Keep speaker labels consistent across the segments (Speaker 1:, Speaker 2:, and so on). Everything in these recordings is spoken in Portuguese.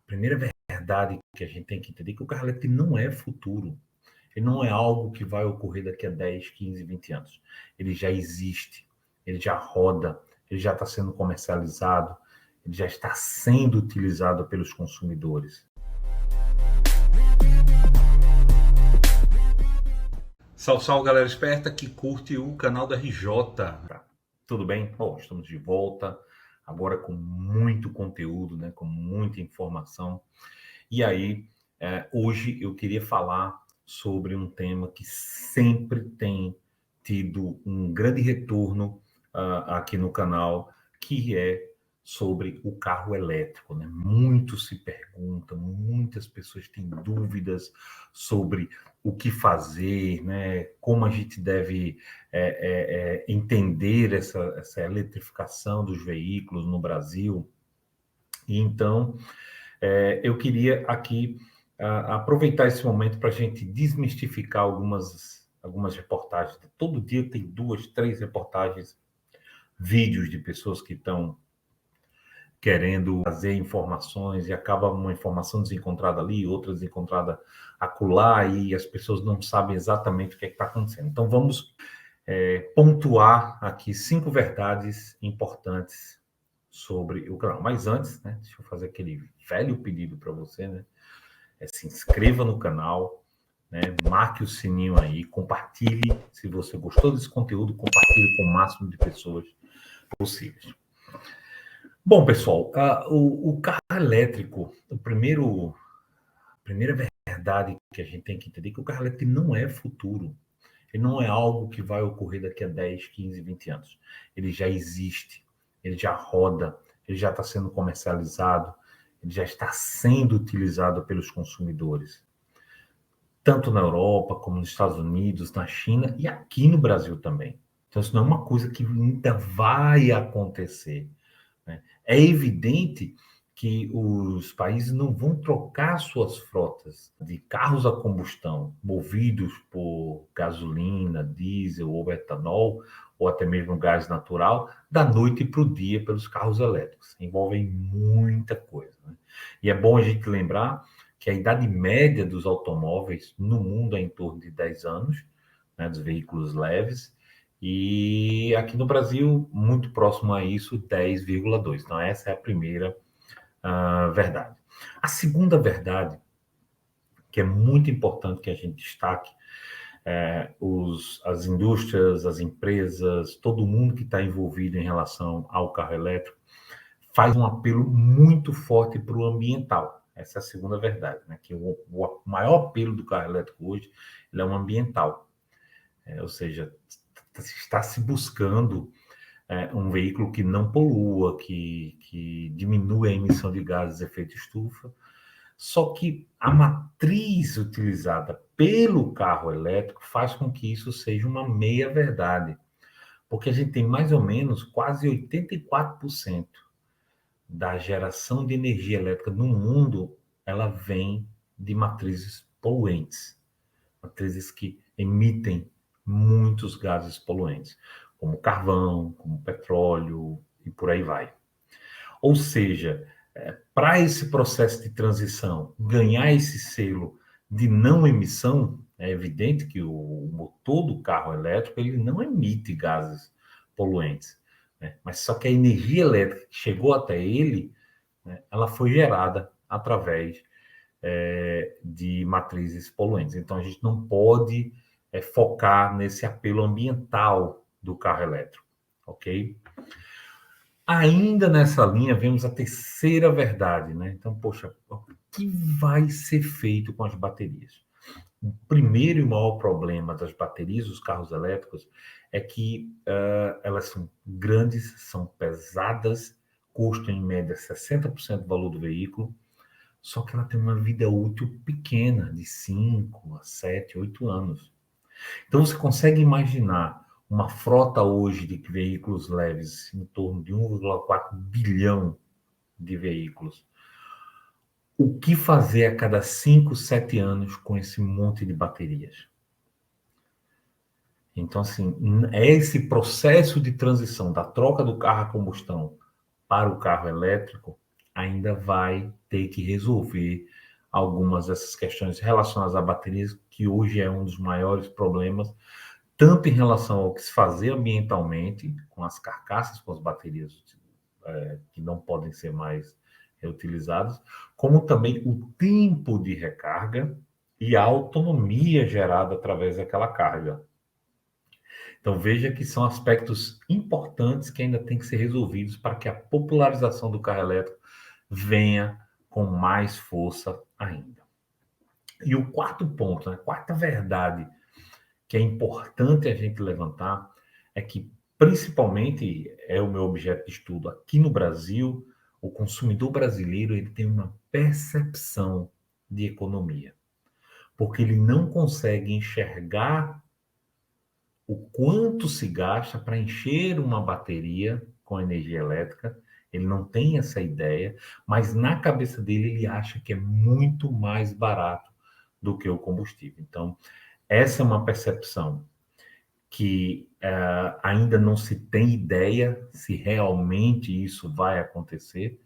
Speaker 1: Primeira verdade que a gente tem que entender é que o carro elétrico não é futuro. Ele não é algo que vai ocorrer daqui a 10, 15, 20 anos. Ele já existe, ele já roda, ele já está sendo comercializado, ele já está sendo utilizado pelos consumidores. Salve, salve, galera esperta que curte o canal da RJ. Tudo bem? Bom, estamos de volta, agora com muito conteúdo, né? Com muita informação. E aí, hoje eu queria falar sobre um tema que sempre tem tido um grande retorno aqui no canal, que é sobre o carro elétrico, né? Muito se pergunta, muitas pessoas têm dúvidas sobre o que fazer, né? Como a gente deve entender essa eletrificação dos veículos no Brasil. E então, eu queria aqui aproveitar esse momento para a gente desmistificar algumas reportagens. Todo dia tem 2, 3 reportagens, vídeos de pessoas que estão querendo fazer informações e acaba uma informação desencontrada ali, outra desencontrada acolá, e as pessoas não sabem exatamente o que está acontecendo. Então, vamos pontuar aqui 5 verdades importantes sobre o canal. Mas antes, né, deixa eu fazer aquele velho pedido para você, né? Se inscreva no canal, né? Marque o sininho aí, compartilhe. Se você gostou desse conteúdo, compartilhe com o máximo de pessoas possíveis. Bom, pessoal, o carro elétrico, a primeira verdade que a gente tem que entender é que o carro elétrico não é futuro. Ele não é algo que vai ocorrer daqui a 10, 15, 20 anos. Ele já existe, ele já roda, ele já está sendo comercializado, ele já está sendo utilizado pelos consumidores, tanto na Europa, como nos Estados Unidos, na China e aqui no Brasil também. Então, isso não é uma coisa que ainda vai acontecer, né? É evidente que os países não vão trocar suas frotas de carros a combustão movidos por gasolina, diesel ou etanol, ou até mesmo gás natural, da noite para o dia pelos carros elétricos. Envolvem muita coisa, né? E é bom a gente lembrar que a idade média dos automóveis no mundo é em torno de 10 anos, né, dos veículos leves, e aqui no Brasil, muito próximo a isso, 10,2. Então, essa é a primeira verdade. A segunda verdade, que é muito importante que a gente destaque, as indústrias, as empresas, todo mundo que está envolvido em relação ao carro elétrico, faz um apelo muito forte para o ambiental. Essa é a segunda verdade, né? Que o maior apelo do carro elétrico hoje ele é um ambiental. Ou seja, está se buscando um veículo que não polua, que diminua a emissão de gases de efeito estufa. Só que a matriz utilizada pelo carro elétrico faz com que isso seja uma meia-verdade, porque a gente tem mais ou menos quase 84% da geração de energia elétrica no mundo, ela vem de matrizes poluentes, matrizes que emitem muitos gases poluentes, como carvão, como petróleo e por aí vai. Ou seja, para esse processo de transição ganhar esse selo de não emissão, é evidente que o motor do carro elétrico ele não emite gases poluentes, né? Mas só que a energia elétrica que chegou até ele, né, ela foi gerada através de matrizes poluentes. Então, a gente não pode focar nesse apelo ambiental do carro elétrico, ok? Ainda nessa linha, vemos a terceira verdade, né? Então, poxa, o que vai ser feito com as baterias? O primeiro e maior problema das baterias dos carros elétricos é que elas são grandes, são pesadas, custam em média 60% do valor do veículo, só que ela tem uma vida útil pequena, de 5 a 7, 8 anos. Então, você consegue imaginar uma frota hoje de veículos leves em torno de 1,4 bilhão de veículos. O que fazer a cada 5, 7 anos com esse monte de baterias? Então, assim, é esse processo de transição da troca do carro a combustão para o carro elétrico ainda vai ter que resolver algumas dessas questões relacionadas a baterias, que hoje é um dos maiores problemas, tanto em relação ao que se fazer ambientalmente, com as carcaças, com as baterias que não podem ser mais reutilizadas, como também o tempo de recarga e a autonomia gerada através daquela carga. Então, veja que são aspectos importantes que ainda têm que ser resolvidos para que a popularização do carro elétrico venha com mais força ainda. E o quarto ponto, a quarta verdade que é importante a gente levantar é que, principalmente, é o meu objeto de estudo aqui no Brasil, o consumidor brasileiro ele tem uma percepção de economia, porque ele não consegue enxergar o quanto se gasta para encher uma bateria com energia elétrica. Ele não tem essa ideia, mas na cabeça dele ele acha que é muito mais barato do que o combustível. Então, essa é uma percepção que ainda não se tem ideia se realmente isso vai acontecer,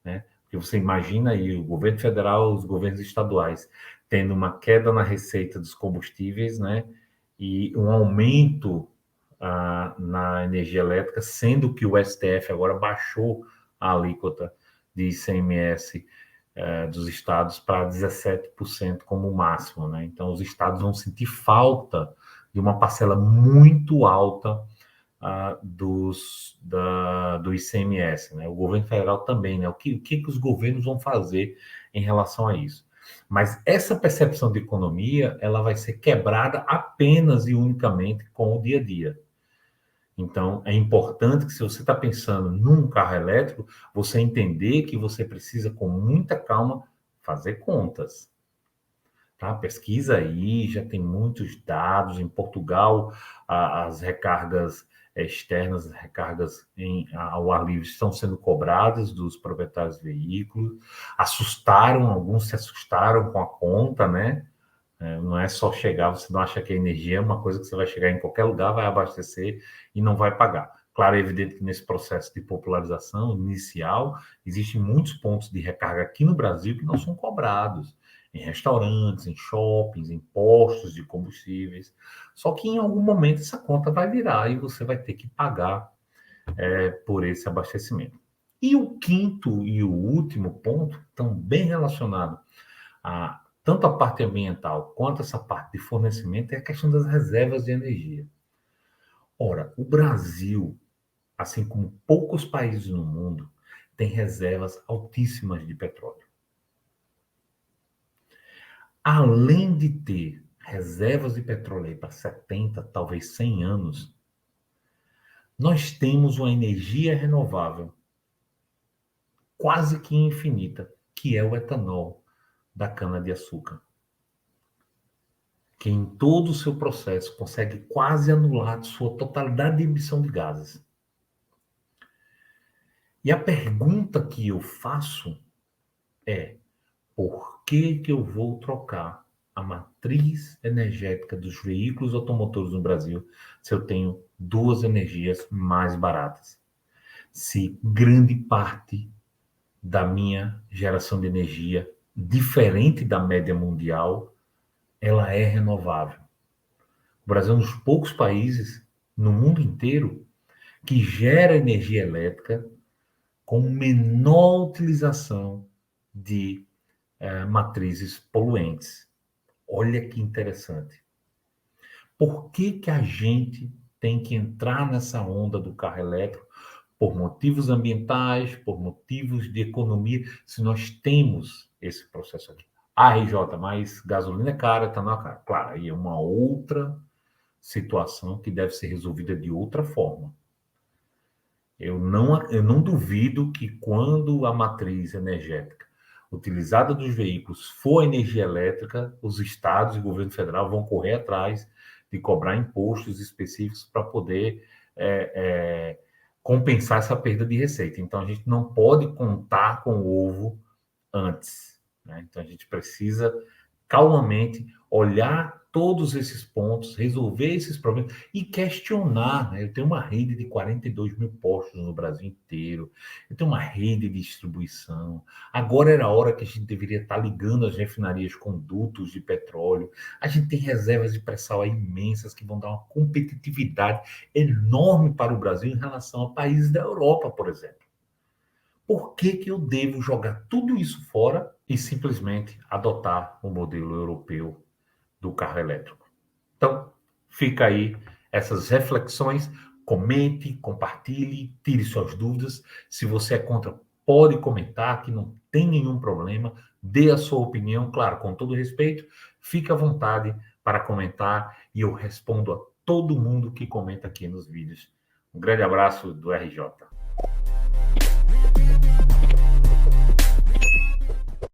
Speaker 1: né? Porque você imagina aí o governo federal, os governos estaduais tendo uma queda na receita dos combustíveis, né? E um aumento na energia elétrica, sendo que o STF agora baixou a alíquota de ICMS dos estados para 17% como máximo, né? Então, os estados vão sentir falta de uma parcela muito alta do ICMS, né? O governo federal também, né? O que os governos vão fazer em relação a isso? Mas essa percepção de economia, ela vai ser quebrada apenas e unicamente com o dia a dia. Então, é importante que, se você está pensando num carro elétrico, você entender que você precisa, com muita calma, fazer contas. Tá? Pesquisa aí, já tem muitos dados. Em Portugal, as recargas externas, as recargas ao ar livre estão sendo cobradas dos proprietários de veículos. Alguns se assustaram com a conta, né? Não é só chegar, você não acha que a energia é uma coisa que você vai chegar em qualquer lugar, vai abastecer e não vai pagar. Claro, é evidente que nesse processo de popularização inicial, existem muitos pontos de recarga aqui no Brasil que não são cobrados, em restaurantes, em shoppings, em postos de combustíveis. Só que em algum momento essa conta vai virar e você vai ter que pagar por esse abastecimento. E o quinto e o último ponto, também relacionado tanto a parte ambiental quanto essa parte de fornecimento, é a questão das reservas de energia. Ora, o Brasil, assim como poucos países no mundo, tem reservas altíssimas de petróleo. Além de ter reservas de petróleo para 70, talvez 100 anos, nós temos uma energia renovável quase que infinita, que é o etanol da cana-de-açúcar, que em todo o seu processo consegue quase anular sua totalidade de emissão de gases. E a pergunta que eu faço é: por que eu vou trocar a matriz energética dos veículos automotores no Brasil se eu tenho duas energias mais baratas? Se grande parte da minha geração de energia, diferente da média mundial, ela é renovável. O Brasil é um dos poucos países no mundo inteiro que gera energia elétrica com menor utilização de matrizes poluentes. Olha que interessante. Por que a gente tem que entrar nessa onda do carro elétrico? Por motivos ambientais, por motivos de economia, se nós temos esse processo aqui. RJ, mas gasolina é cara, etanol é cara. Claro, aí é uma outra situação que deve ser resolvida de outra forma. Eu não duvido que, quando a matriz energética utilizada dos veículos for energia elétrica, os estados e o governo federal vão correr atrás de cobrar impostos específicos para poder compensar essa perda de receita. Então, a gente não pode contar com o ovo antes, né? Então, a gente precisa calmamente, olhar todos esses pontos, resolver esses problemas e questionar, né? Eu tenho uma rede de 42 mil postos no Brasil inteiro, eu tenho uma rede de distribuição. Agora era a hora que a gente deveria estar ligando as refinarias com dutos de petróleo. A gente tem reservas de pré-sal aí imensas que vão dar uma competitividade enorme para o Brasil em relação a países da Europa, por exemplo. Por que que eu devo jogar tudo isso fora e simplesmente adotar o modelo europeu do carro elétrico? Então, fica aí essas reflexões. Comente, compartilhe, tire suas dúvidas. Se você é contra, pode comentar, que não tem nenhum problema. Dê a sua opinião, claro, com todo respeito. Fique à vontade para comentar e eu respondo a todo mundo que comenta aqui nos vídeos. Um grande abraço do RJ.